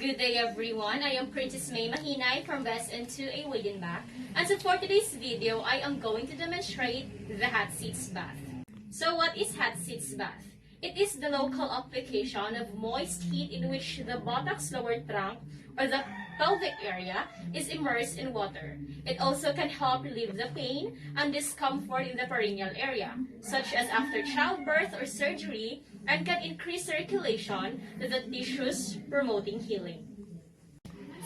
Good day everyone, I am Princess May Mahinay from Best into a Wooden Bath. And so for today's video, I am going to demonstrate the hot Sitz bath. So what is hot Sitz bath? It is the local application of moist heat in which the buttocks lower trunk or the pelvic area is immersed in water. It also can help relieve the pain and discomfort in the perineal area, such as after childbirth or surgery, and can increase circulation to the tissues, promoting healing.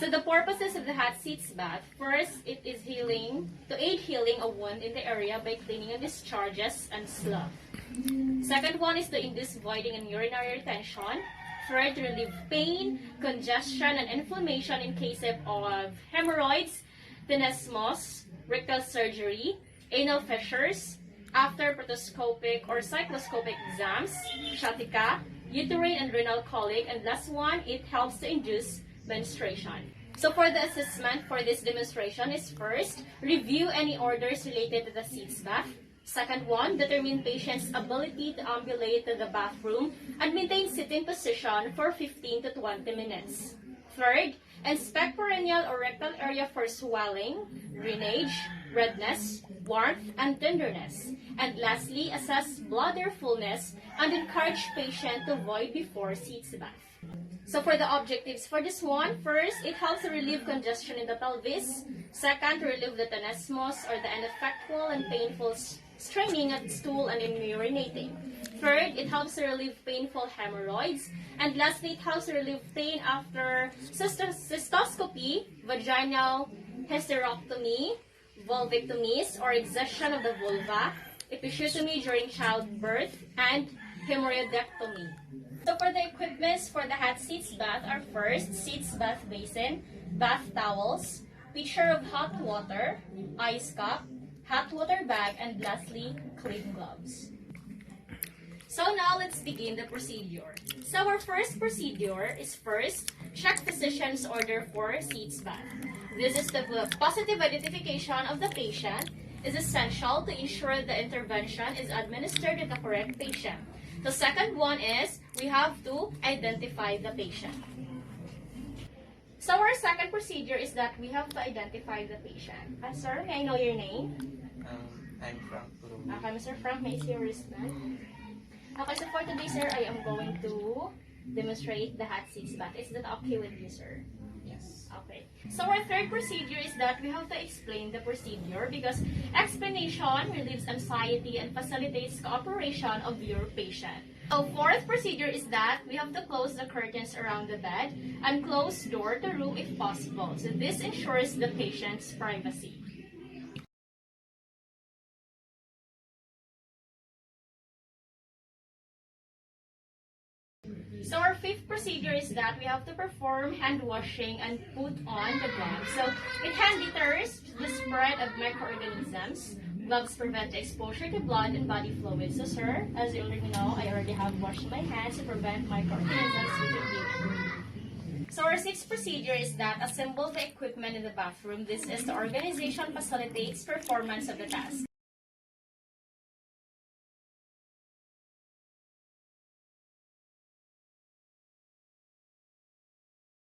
So the purposes of the hot Sitz bath: first, it is to aid healing a wound in the area by cleaning and discharges and slough. Second one is to induce voiding and urinary retention. Third, to relieve pain, congestion, and inflammation in case of hemorrhoids, tenesmus, rectal surgery, anal fissures, after proctoscopic or cycloscopic exams, sciatica, uterine and renal colic, and last one, it helps to induce menstruation. So for the assessment for this demonstration is first, review any orders related to the Sitz bath. Second one, determine patient's ability to ambulate to the bathroom and maintain sitting position for 15 to 20 minutes. Third, inspect perineal or rectal area for swelling, drainage, redness, warmth, and tenderness. And lastly, assess bladder fullness and encourage patient to void before Sitz bath. So for the objectives for this one, first, it helps to relieve congestion in the pelvis. Second, to relieve the tenesmus or the ineffectual and painful straining at stool and in urinating. Third, it helps to relieve painful hemorrhoids. And lastly, it helps to relieve pain after cystoscopy, vaginal hysterectomy, vulvectomies or excision of the vulva, episiotomy during childbirth, and hemorrhoidectomy. So for the equipments for the hot Sitz bath are first, Sitz bath basin, bath towels, pitcher of hot water, ice cup, hot water bag, and lastly, clean gloves. So now let's begin the procedure. So our first procedure is first, check physician's order for Sitz bath. This is the positive identification of the patient is essential to ensure the intervention is administered to the correct patient. The second one is we have to identify the patient. So our second procedure is that we have to identify the patient. Sir, may I know your name? I'm Frank. Okay, Mr. Frank, may I see your wristband? Okay, so for today, sir, I am going to demonstrate the hot Sitz bath. Is that okay with you, sir? Yes. Okay. So our third procedure is that we have to explain the procedure because explanation relieves anxiety and facilitates cooperation of your patient. So fourth procedure is that we have to close the curtains around the bed and close door to room if possible. So this ensures the patient's privacy. So our fifth procedure is that we have to perform hand washing and put on the gloves. So it hand deters the spread of microorganisms. Gloves prevent exposure to blood and body fluids. So sir, as you already know, I already have washed my hands to prevent microorganisms to be. So our sixth procedure is that assemble the equipment in the bathroom. This is the organization facilitates performance of the task.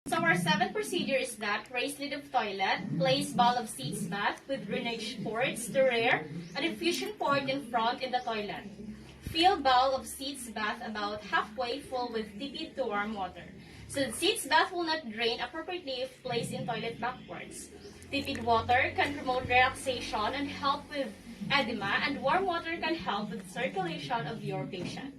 So our seventh procedure is that raise lid of toilet, place bowl of Sitz bath with drainage ports to rear, an infusion port in front in the toilet. Fill bowl of Sitz bath about halfway full with tepid to warm water. So the Sitz bath will not drain appropriately if placed in toilet backwards. Tepid water can promote relaxation and help with edema, and warm water can help with circulation of your patient.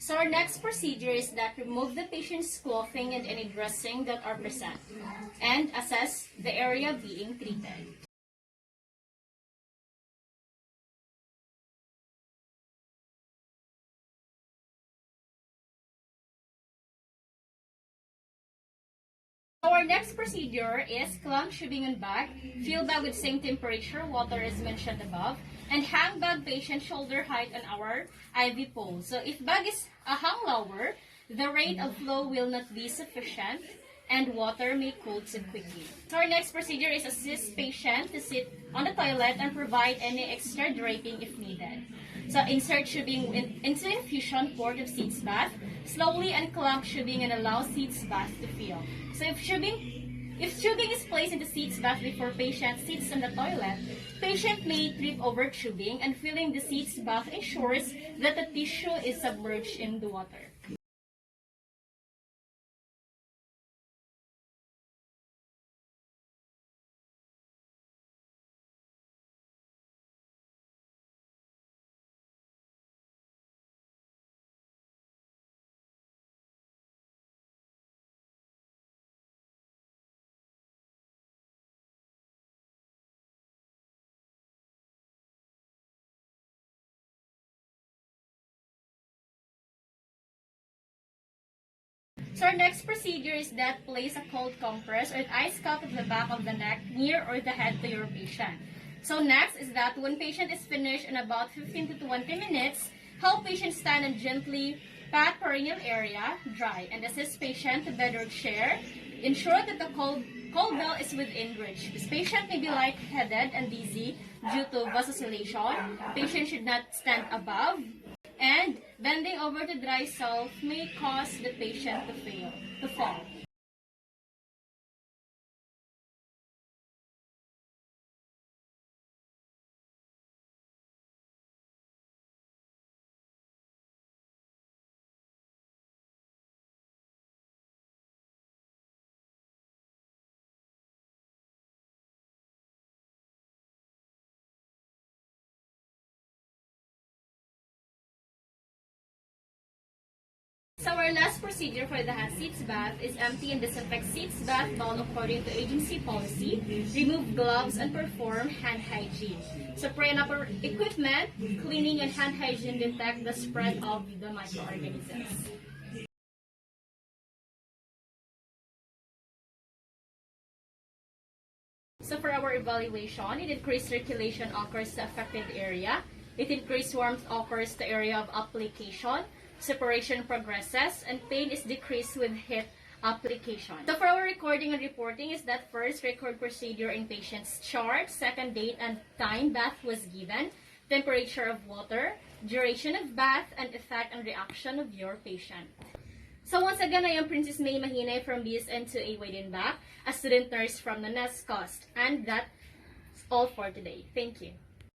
So our next procedure is that remove the patient's clothing and any dressing that are present and assess the area being treated. Our next procedure is clamp tubing and bag, fill bag with same temperature water as mentioned above, and hang bag patient shoulder height on our IV pole. So if bag is hung lower, the rate of flow will not be sufficient and water may cool too quickly. So our next procedure is assist patient to sit on the toilet and provide any extra draping if needed. So insert tubing into infusion port of Sitz bath, slowly unclamp tubing and allow Sitz bath to fill. So if tubing is placed in the Sitz bath before patient sits on the toilet, patient may trip over tubing and filling the Sitz bath ensures that the tissue is submerged in the water. So our next procedure is that place a cold compress or ice cup at the back of the neck near or the head to your patient. So next is that when patient is finished in about 15 to 20 minutes, help patient stand and gently pat perineal area dry and assist patient to bed or chair. Ensure that the cold belt is within reach. This patient may be lightheaded and dizzy due to vasodilation. Patient should not stand above. And bending over to dry self may cause the patient to fall. So our last procedure for the Sitz bath is empty and disinfect Sitz bath bowl according to agency policy, remove gloves and perform hand hygiene. So spray on upper equipment, cleaning and hand hygiene detect the spread of the microorganisms. So for our evaluation, it increased circulation occurs to affected area. It increased warmth occurs to area of application. Separation progresses, and pain is decreased with heat application. So for our recording and reporting is that first, record procedure in patient's chart, second, date and time bath was given, temperature of water, duration of bath, and effect and reaction of your patient. So once again, I am Princess May Mahinay from BSN2A Wade Back, a student nurse from the NESCOST, and that's all for today. Thank you.